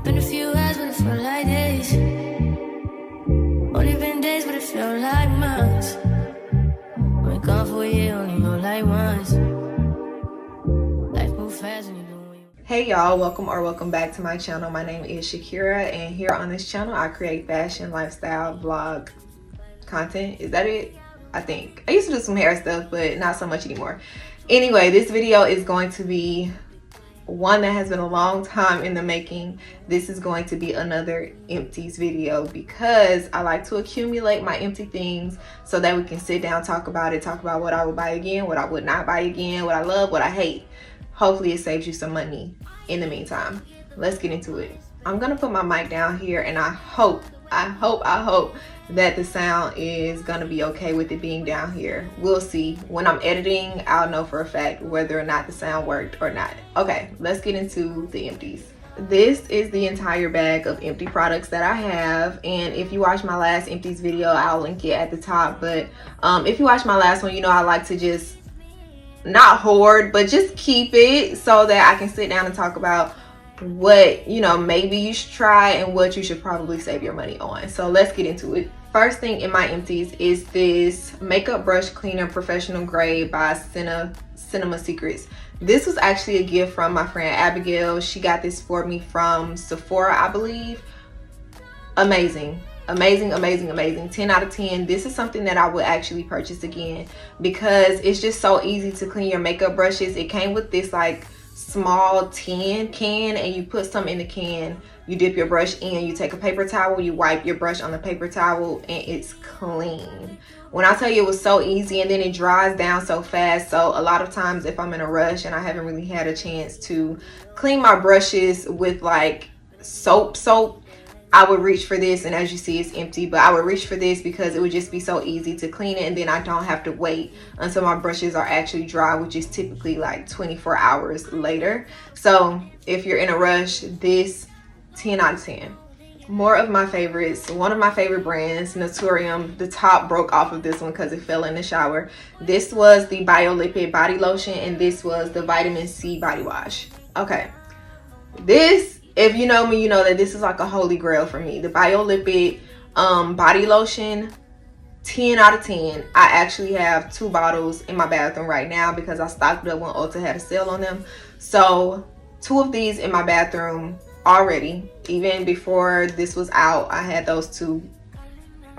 Been a few hours, but it felt like days. Only been days, but it felt like months. Been gone for a year, only go like once. Life moves fast when you do what you want. Hey y'all, welcome back to my channel. My name is Shakira, and here on this channel I create fashion, lifestyle, vlog content. Is that it? I think I used to do some hair stuff, but not so much anymore. Anyway, this video is going to be one that has been a long time in the making. This is going to be another empties video because I like to accumulate my empty things so that we can sit down, talk about it, talk about what I would buy again, what I would not buy again, what I love, what I hate. Hopefully it saves you some money in the meantime. Let's get into it. I'm gonna put my mic down here, and I hope that the sound is gonna be okay with it being down here. We'll see. When I'm editing, I'll know for a fact whether or not the sound worked or not. Okay, let's get into the empties. This is the entire bag of empty products that I have, and if you watch my last empties video, I'll link it at the top. But if you watch my last one, you know I like to just not hoard, but just keep it so that I can sit down and talk about what, you know, maybe you should try and what you should probably save your money on. So let's get into it. First thing in my empties is this makeup brush cleaner, professional grade by Cinema Secrets. This was actually a gift from my friend Abigail. She got this for me from Sephora, I believe. Amazing. 10 out of 10. This is something that I would actually purchase again because it's just so easy to clean your makeup brushes. It came with this like small tin can, and you put some in the can, you dip your brush in, you take a paper towel, you wipe your brush on the paper towel, and it's clean. When I tell you it was so easy, and then it dries down so fast. So a lot of times if I'm in a rush and I haven't really had a chance to clean my brushes with like soap, I would reach for this, and as you see it's empty, but I would reach for this because it would just be so easy to clean it, and then I don't have to wait until my brushes are actually dry, which is typically like 24 hours later. So if you're in a rush, this 10 out of 10. More of my favorites. One of my favorite brands, Naturium. The top broke off of this one because it fell in the shower. This was the Biolipid body lotion, and this was the vitamin C body wash. Okay, this, if you know me, you know that this is like a holy grail for me. The Biolipid body lotion, 10 out of 10. I actually have 2 bottles in my bathroom right now because I stocked up when Ulta had a sale on them. So 2 of these in my bathroom already. Even before this was out, I had those 2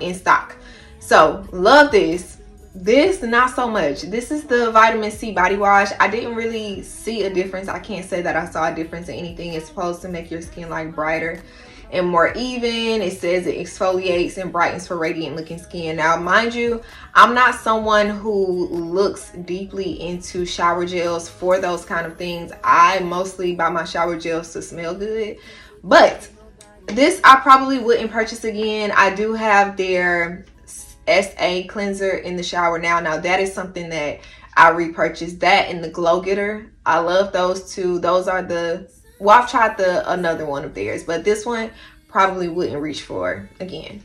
in stock. So love this. This, not so much. This is the vitamin C body wash. I didn't really see a difference. I can't say that I saw a difference in anything. It's supposed to make your skin like brighter and more even. It says it exfoliates and brightens for radiant looking skin. Now mind you, I'm not someone who looks deeply into shower gels for those kind of things. I mostly buy my shower gels to smell good, but this I probably wouldn't purchase again. I do have their SA cleanser in the shower now that is something that I repurchased. That and the Glow Getter, I love those 2. Those are the, well, I've tried another one of theirs, but this one probably wouldn't reach for again.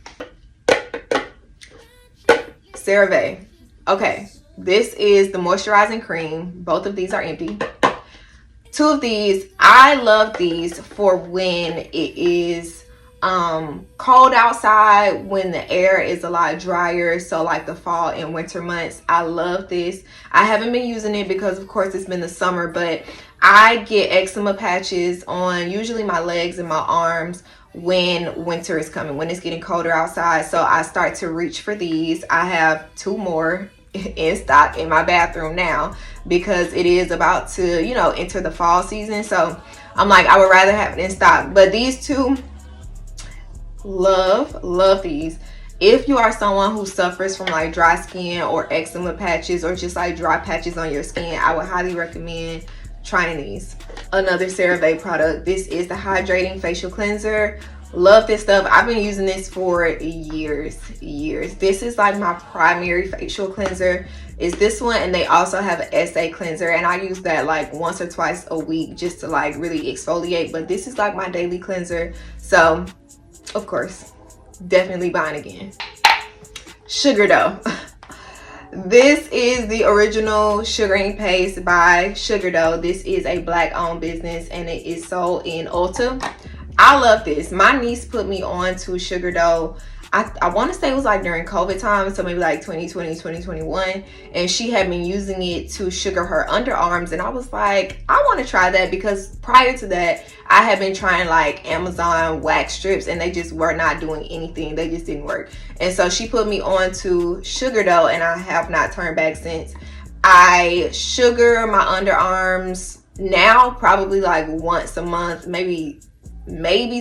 CeraVe. Okay, this is the moisturizing cream. Both of these are empty. 2 of these, I love these for when it is cold outside, when the air is a lot drier, so like the fall and winter months. I love this. I haven't been using it because of course it's been the summer, but I get eczema patches on usually my legs and my arms when winter is coming, when it's getting colder outside. So I start to reach for these. I have 2 more in stock in my bathroom now because it is about to, you know, enter the fall season. So I'm like, I would rather have it in stock. But these 2, love these. If you are someone who suffers from like dry skin or eczema patches or just like dry patches on your skin, I would highly recommend trying these. Another CeraVe product. This is the hydrating facial cleanser. Love this stuff. I've been using this for years. This is like my primary facial cleanser is this one, and they also have an SA cleanser, and I use that like once or twice a week just to like really exfoliate, but this is like my daily cleanser. So of course, definitely buying again. Sugar Dough. This is the original sugaring paste by Sugar Dough. This is a Black owned business and it is sold in Ulta. I love this. My niece put me on to sugar dough. I want to say it was like during COVID time, so maybe like 2020, 2021. And she had been using it to sugar her underarms. And I was like, I want to try that, because prior to that, I had been trying like Amazon wax strips and they just were not doing anything. They just didn't work. And so she put me on to sugar dough, and I have not turned back since. I sugar my underarms now probably like once a month, maybe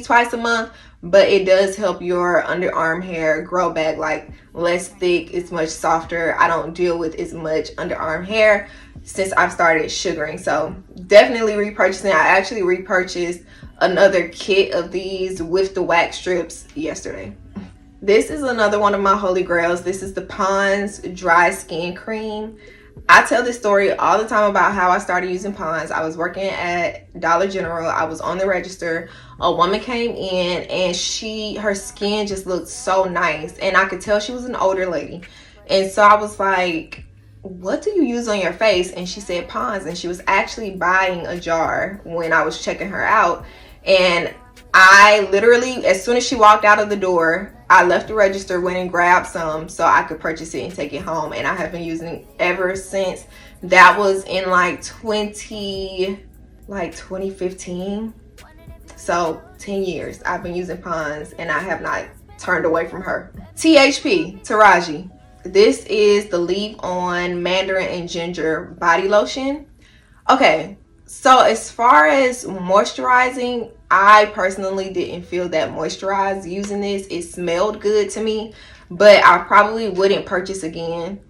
twice a month, but it does help your underarm hair grow back like less thick. It's much softer. I don't deal with as much underarm hair since I've started sugaring. So definitely repurchasing. I actually repurchased another kit of these with the wax strips yesterday. This is another one of my holy grails. This is the Pond's dry skin cream. I tell this story all the time about how I started using Pond's. I was working at Dollar General. I was on the register. A woman came in and her skin just looked so nice. And I could tell she was an older lady. And so I was like, what do you use on your face? And she said Pond's. And she was actually buying a jar when I was checking her out. And I literally, as soon as she walked out of the door, I left the register, went and grabbed some so I could purchase it and take it home. And I have been using it ever since. That was in like 2015. So 10 years I've been using Pond's, and I have not turned away from her. THP, Taraji. This is the Leave On Mandarin and Ginger Body Lotion. Okay, so as far as moisturizing, I personally didn't feel that moisturized using this. It smelled good to me, but I probably wouldn't purchase again.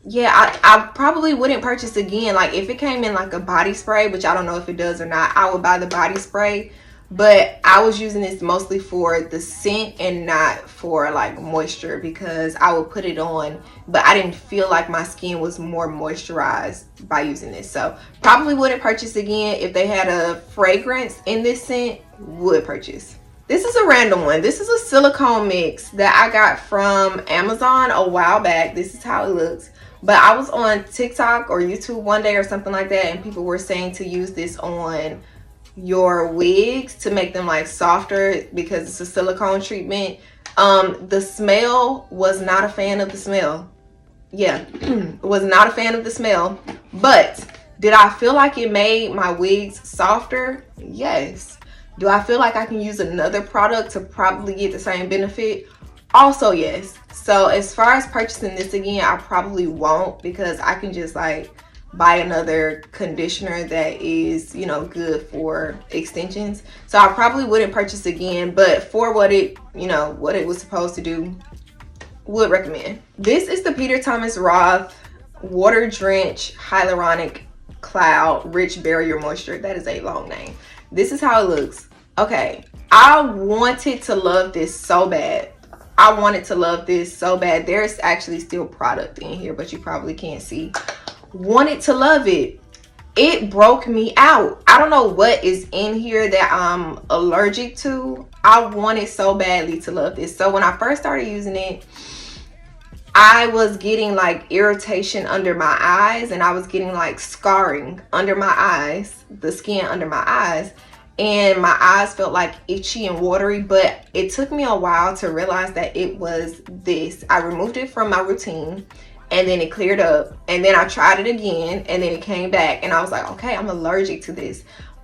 Yeah, I probably wouldn't purchase again. Like if it came in like a body spray, which I don't know if it does or not, I would buy the body spray. But I was using this mostly for the scent and not for like moisture, because I would put it on, but I didn't feel like my skin was more moisturized by using this. So probably wouldn't purchase again. If they had a fragrance in this scent, would purchase. This is a random one. This is a silicone mix that I got from Amazon a while back. This is how it looks. But I was on TikTok or YouTube one day or something like that, and people were saying to use this on your wigs to make them like softer because it's a silicone treatment. The smell, was not a fan of the smell. Yeah, was not a fan of the smell. But did I feel like it made my wigs softer? Yes. Do I feel like I can use another product to probably get the same benefit? Also yes. So as far as purchasing this again, I probably won't, because I can just like buy another conditioner that is, you know, good for extensions. So I probably wouldn't purchase again, but for what it, you know, what it was supposed to do, would recommend. This is the Peter Thomas Roth Water Drench Hyaluronic Cloud Rich Barrier Moisture. That is a long name. This is how it looks. Okay, I wanted to love this so bad. I wanted to love this so bad. There's actually still product in here, but you probably can't see. Wanted to love it. It broke me out. I don't know what is in here that I'm allergic to. I wanted so badly to love this. So when I first started using it, I was getting like irritation under my eyes, and I was getting like scarring under my eyes, the skin under my eyes, and my eyes felt like itchy and watery. But it took me a while to realize that it was this. I removed it from my routine, and then it cleared up, and then I tried it again, and then it came back, and I was like, okay, I'm allergic to this.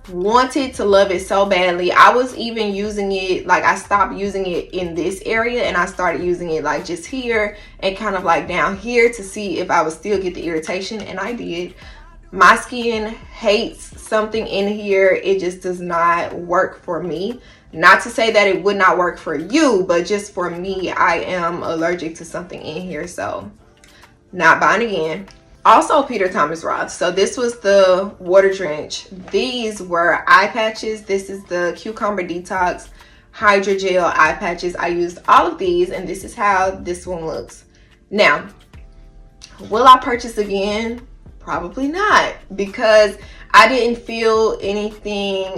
Wanted to love it so badly. I was even using it, like I stopped using it in this area, and I started using it like just here and kind of like down here to see if I would still get the irritation, and I did. My skin hates something in here. It just does not work for me. Not to say that it would not work for you, but just for me, I am allergic to something in here, so not buying again. Also Peter Thomas Roth. So this was the water drench. These were eye patches. This is the Cucumber Detox Hydrogel eye patches. I used all of these, and this is how this one looks. Now, will I purchase again? Probably not, because I didn't feel anything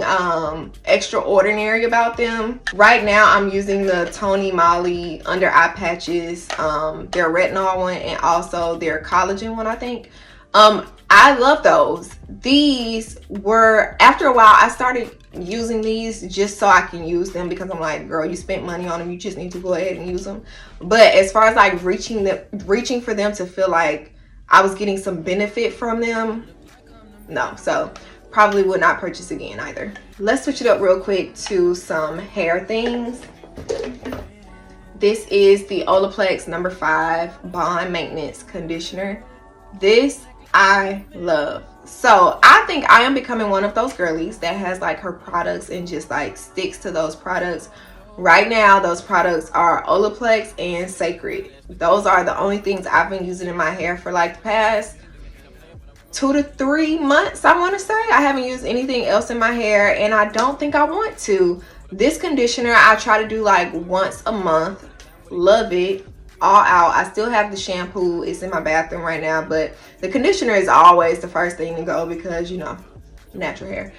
extraordinary about them. Right now I'm using the Tony Moly under eye patches, their retinol one and also their collagen one, I think. I love those. These were, after a while I started using these just so I can use them, because I'm like, girl, you spent money on them, you just need to go ahead and use them. But as far as like reaching for them to feel like I was getting some benefit from them, no. So probably would not purchase again either. Let's switch it up real quick to some hair things. This is the Olaplex number 5 Bond Maintenance Conditioner. This I love. So I think I am becoming one of those girlies that has like her products and just like sticks to those products. Right now, those products are Olaplex and Sacred. Those are the only things I've been using in my hair for like the past 2 to 3 months, I want to say. I haven't used anything else in my hair, and I don't think I want to. This conditioner I try to do like once a month. Love it all out. I still have the shampoo. It's in my bathroom right now, but the conditioner is always the first thing to go because, you know, natural hair.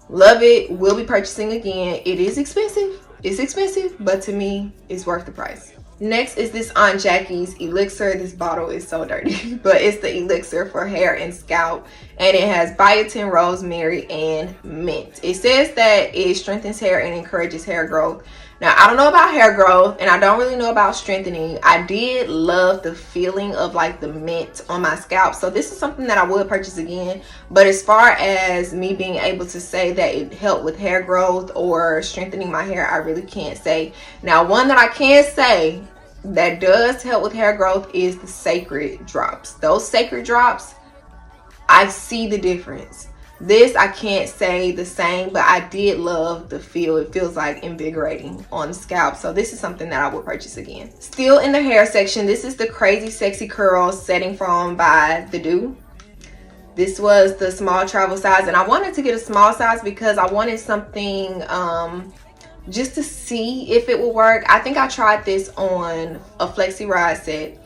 Love it. Will be purchasing again. It is expensive. It's expensive, but to me, it's worth the price. Next is this Aunt Jackie's Elixir. This bottle is so dirty, but it's the Elixir for hair and scalp, and it has biotin, rosemary, and mint. It says that it strengthens hair and encourages hair growth. Now, I don't know about hair growth, and I don't really know about strengthening. I did love the feeling of like the mint on my scalp, so this is something that I would purchase again. But as far as me being able to say that it helped with hair growth or strengthening my hair, I really can't say. Now, one that I can say that does help with hair growth is the Sacred drops. Those Sacred drops, I see the difference. This I can't say the same, but I did love the feel. It feels like invigorating on the scalp, so this is something that I will purchase again. Still in the hair section, this is the Crazy Sexy Curls Setting Foam by The Do. This was the small travel size, and I wanted to get a small size because I wanted something just to see if it would work. I think I tried this on a Flexi Ride set.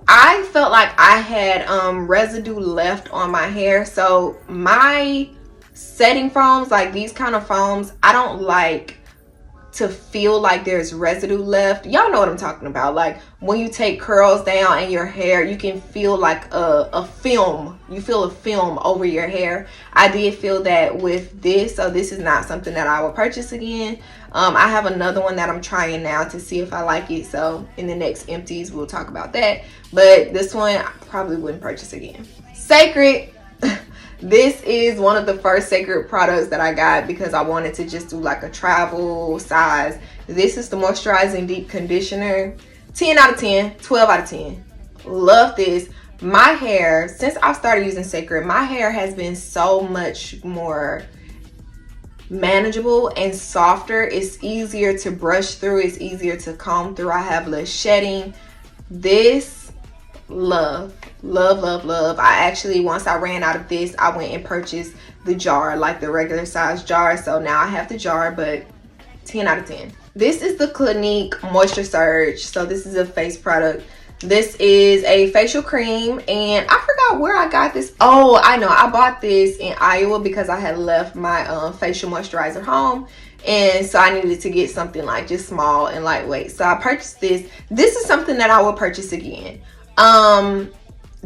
I felt like I had residue left on my hair, so my setting foams, like these kind of foams, I don't like to feel like there's residue left. Y'all know what I'm talking about. Like when you take curls down in your hair, you can feel like a film. You feel a film over your hair. I did feel that with this, so this is not something that I will purchase again. I have another one that I'm trying now to see if I like it, so in the next Empties we'll talk about that. But this one I probably wouldn't purchase again. Sacred. This is one of the first Sacred products that I got because I wanted to just do like a travel size. This is the Moisturizing Deep Conditioner. 10 out of 10, 12 out of 10. Love this. My hair, since I've started using Sacred, my hair has been so much more manageable and softer. It's easier to brush through. It's easier to comb through. I have less shedding. This, love. I actually, once I ran out of this, I went and purchased the jar, like the regular size jar. So now I have the jar, but 10 out of 10. This is the Clinique Moisture Surge. So this is a face product. This is a facial cream, and I forgot where I got this. Oh, I know. I bought this in Iowa because I had left my facial moisturizer home, and so I needed to get something like just small and lightweight. So I purchased this. This is something that I will purchase again.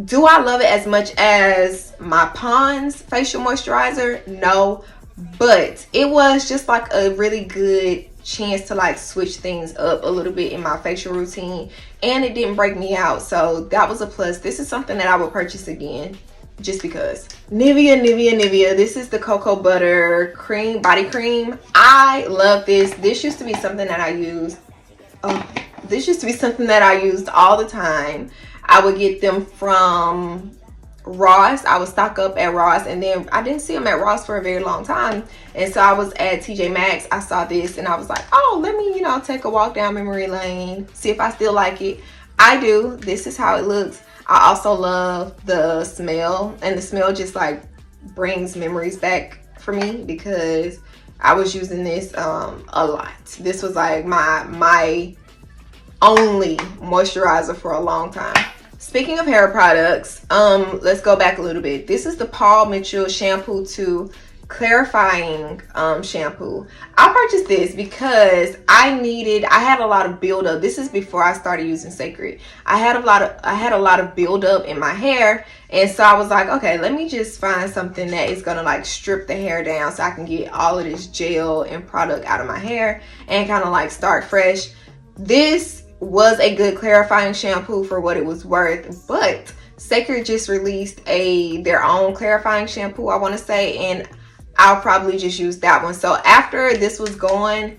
Do I love it as much as my Pond's facial moisturizer? No, but it was just like a really good chance to like switch things up a little bit in my facial routine, and it didn't break me out, so that was a plus. This is something that I will purchase again just because. Nivea. This is the cocoa butter cream, body cream. I love this. This used to be something that I used. This used to be something that I used all the time. I would get them from Ross. I would stock up at Ross, and then I didn't see them at Ross for a very long time, and so I was at TJ Maxx. I saw this and I was like, oh, let me, you know, take a walk down memory lane, see if I still like it. I do. This is how it looks. I also love the smell, and the smell just like brings memories back for me because I was using this a lot. This was like my only moisturizer for a long time. Speaking of hair products, let's go back a little bit. This is the Paul Mitchell Shampoo 2 Clarifying Shampoo. I purchased this because I had a lot of buildup. This is before I started using Sacred. I had a lot of buildup in my hair, and so I was like, okay, let me just find something that is gonna like strip the hair down so I can get all of this gel and product out of my hair and kind of like start fresh. This was a good clarifying shampoo for what it was worth, but Sacred just released their own clarifying shampoo, I want to say, and I'll probably just use that one. So after this was gone,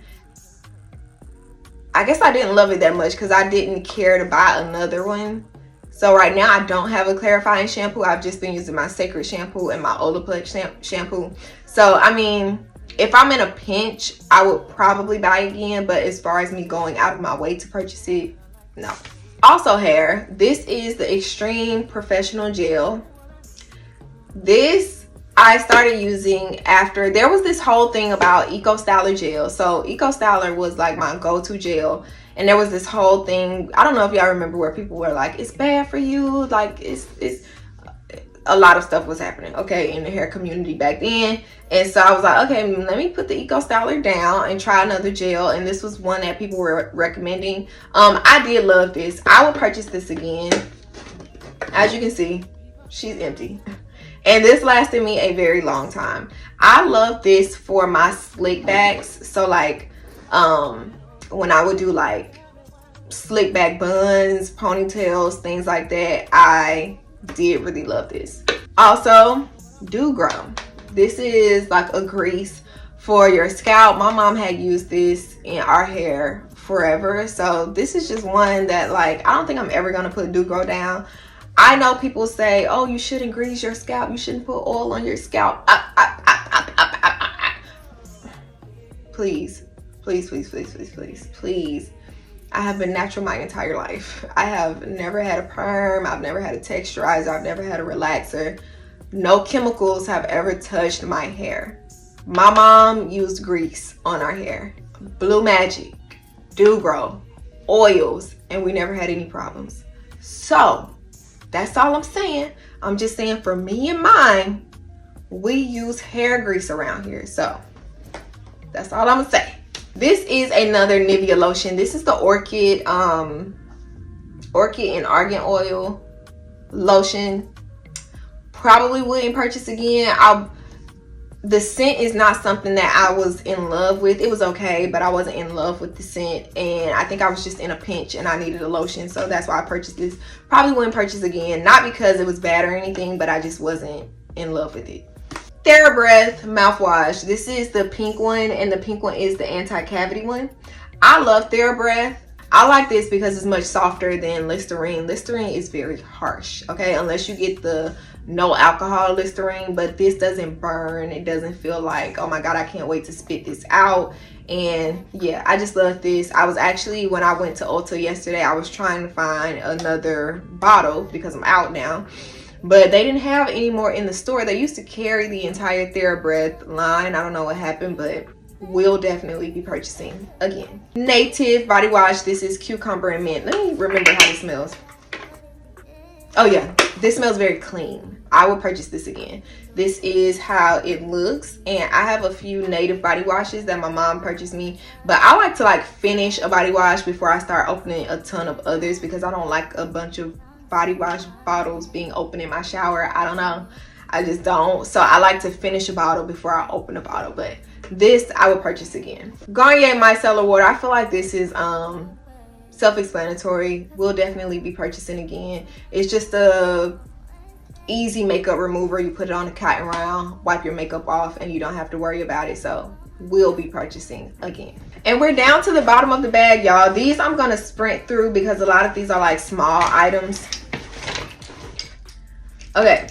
I guess I didn't love it that much because I didn't care to buy another one. So right now I don't have a clarifying shampoo. I've just been using my Sacred shampoo and my Olaplex shampoo. So I mean, if I'm in a pinch, I would probably buy it again, but as far as me going out of my way to purchase it, no. Also hair, this is the Extreme Professional Gel. This I started using after there was this whole thing about Eco Styler gel. So Eco Styler was like my go-to gel, and there was this whole thing, I don't know if y'all remember, where people were like, it's bad for you, like it's a lot of stuff was happening, okay, in the hair community back then. And so I was like, okay, let me put the Eco Styler down and try another gel, and this was one that people were recommending. I did love this. I would purchase this again. As you can see, she's empty, and this lasted me a very long time. I love this for my slick backs. So like when I would do like slick back buns, ponytails, things like that, I did really love this. Also, Do Grow. This is like a grease for your scalp. My mom had used this in our hair forever, so this is just one that like I don't think I'm ever gonna put Do Grow down. I know people say, oh, you shouldn't grease your scalp, you shouldn't put oil on your scalp. Please, please, please, please, please, please, please. I have been natural my entire life. I have never had a perm, I've never had a texturizer, I've never had a relaxer. No chemicals have ever touched my hair. My mom used grease on our hair. Blue Magic, Do Grow, oils, and we never had any problems. So that's all I'm saying. I'm just saying, for me and mine, we use hair grease around here. So that's all I'm gonna say. This is another Nivea lotion. This is the Orchid and Argan Oil lotion. Probably wouldn't purchase again. The scent is not something that I was in love with. It was okay, but I wasn't in love with the scent, and I think I was just in a pinch and I needed a lotion, so that's why I purchased this. Probably wouldn't purchase again, not because it was bad or anything, but I just wasn't in love with it. TheraBreath mouthwash. This is the pink one, and the pink one is the anti-cavity one. I love TheraBreath. I like this because it's much softer than Listerine. Listerine is very harsh, okay, unless you get the no alcohol Listerine, but this doesn't burn. It doesn't feel like, oh my god, I can't wait to spit this out. And yeah, I just love this. I was actually, when I went to Ulta yesterday, I was trying to find another bottle because I'm out now, but they didn't have any more in the store. They used to carry the entire TheraBreath line. I don't know what happened, but will definitely be purchasing again. Native body wash. This is cucumber and mint. Let me remember how this smells. Oh yeah, this smells very clean. I will purchase this again. This is how it looks, and I have a few Native body washes that my mom purchased me, but I like to like finish a body wash before I start opening a ton of others because I don't like a bunch of body wash bottles being open in my shower. I don't know, I just don't. So I like to finish a bottle before I open a bottle, but this I would purchase again. Garnier Micellar Water. I feel like this is self-explanatory. We'll definitely be purchasing again. It's just a easy makeup remover. You put it on a cotton round, wipe your makeup off, and you don't have to worry about it. So we'll be purchasing again. And we're down to the bottom of the bag, y'all. These I'm gonna sprint through because a lot of these are like small items. Okay,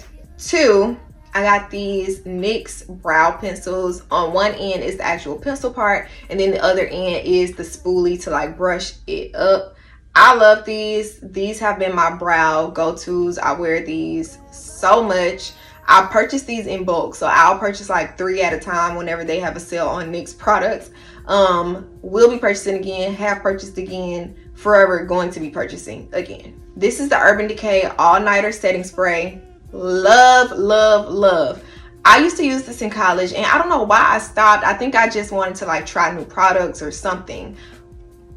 I got these NYX brow pencils. On one end is the actual pencil part, and then the other end is the spoolie to like brush it up. I love these. These have been my brow go-tos. I wear these so much. I purchase these in bulk, so I'll purchase like 3 at a time whenever they have a sale on NYX products. Will be purchasing again, have purchased again, forever going to be purchasing again. This is the Urban Decay All Nighter Setting Spray. Love, love, love. I used to use this in college, and I don't know why I stopped. I think I just wanted to like try new products or something.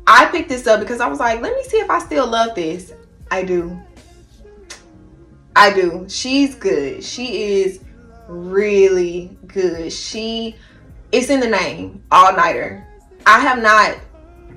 I picked this up because I was like, let me see if I still love this. I do. She's good. She is really good. It's in the name, All Nighter. I have not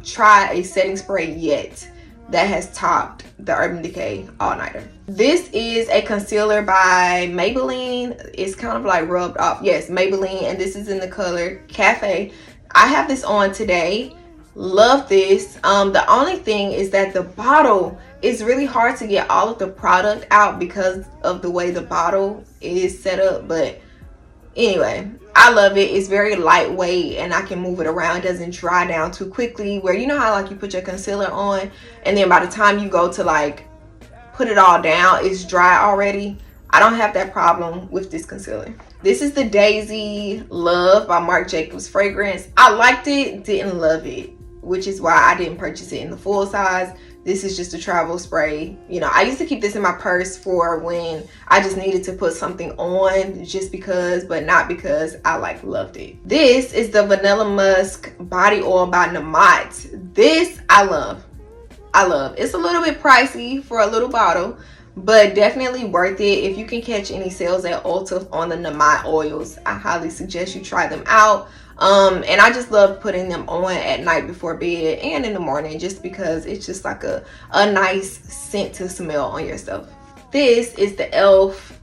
tried a setting spray yet that has topped the Urban Decay All Nighter. This is a concealer by Maybelline. It's kind of like rubbed off. Yes, Maybelline, and this is in the color Cafe. I have this on today. Love this. The only thing is that the bottle is really hard to get all of the product out because of the way the bottle is set up. But anyway, I love it. It's very lightweight and I can move it around. It doesn't dry down too quickly, where you know how like you put your concealer on and then by the time you go to like put it all down, it's dry already. I don't have that problem with this concealer. This is the Daisy Love by Marc Jacobs fragrance. I liked it, didn't love it, which is why I didn't purchase it in the full size. This is just a travel spray. You know, I used to keep this in my purse for when I just needed to put something on, just because, but not because I like loved it. This is the Vanilla Musk Body Oil by Namat. This I love. It's a little bit pricey for a little bottle, but definitely worth it. If you can catch any sales at Ulta on the Namat oils, I highly suggest you try them out. And I just love putting them on at night before bed and in the morning, just because it's just like a nice scent to smell on yourself. This is the e.l.f.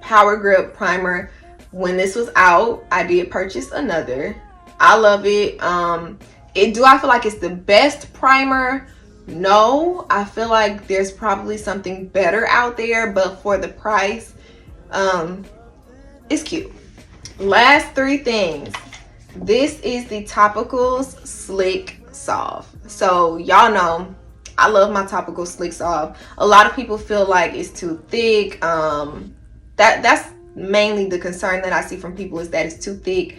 Power Grip Primer. When this was out, I did purchase another. I love it. Do I feel like it's the best primer? No, I feel like there's probably something better out there, but for the price, it's cute. Last three things. This is the Topicals Slick Solve. So y'all know I love my Topical Slick Solve. A lot of people feel like it's too thick. That's mainly the concern that I see from people, is that it's too thick.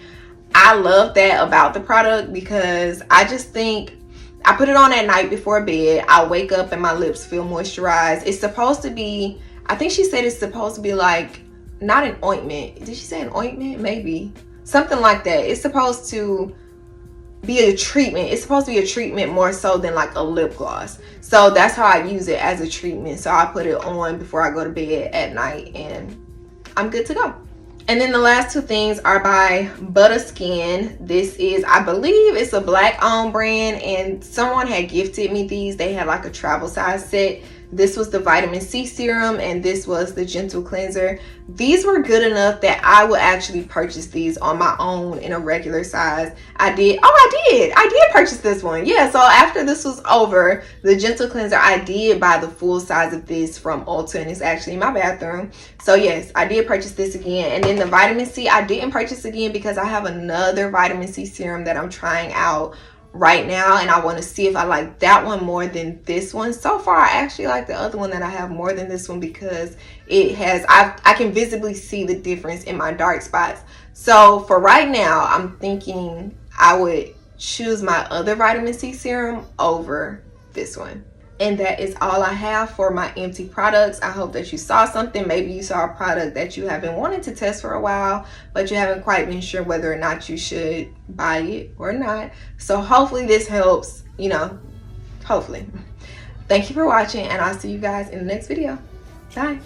I love that about the product because I just think I put it on at night before bed. I wake up and my lips feel moisturized. It's supposed to be, I think she said it's supposed to be like, not an ointment. Did she say an ointment? Maybe. Something like that. It's supposed to be a treatment. It's supposed to be a treatment more so than like a lip gloss. So that's how I use it, as a treatment. So I put it on before I go to bed at night and I'm good to go. And then the last two things are by Butter Skin. This is, I believe it's a black owned brand, and someone had gifted me these. They had like a travel size set. This was the vitamin C serum and this was the gentle cleanser. These were good enough that I would actually purchase these on my own in a regular size. I did purchase this one. Yeah, so after this was over, the gentle cleanser, I did buy the full size of this from Ulta, and it's actually in my bathroom. So yes, I did purchase this again. And then the vitamin C, I didn't purchase again because I have another vitamin C serum that I'm trying out right now, and I want to see if I like that one more than this one. So far I actually like the other one that I have more than this one because it has, I can visibly see the difference in my dark spots. So for right now, I'm thinking I would choose my other vitamin C serum over this one. And that is all I have for my empty products. I hope that you saw something. Maybe you saw a product that you have been wanting to test for a while, but you haven't quite been sure whether or not you should buy it or not. So hopefully this helps, you know, hopefully. Thank you for watching, and I'll see you guys in the next video. Bye.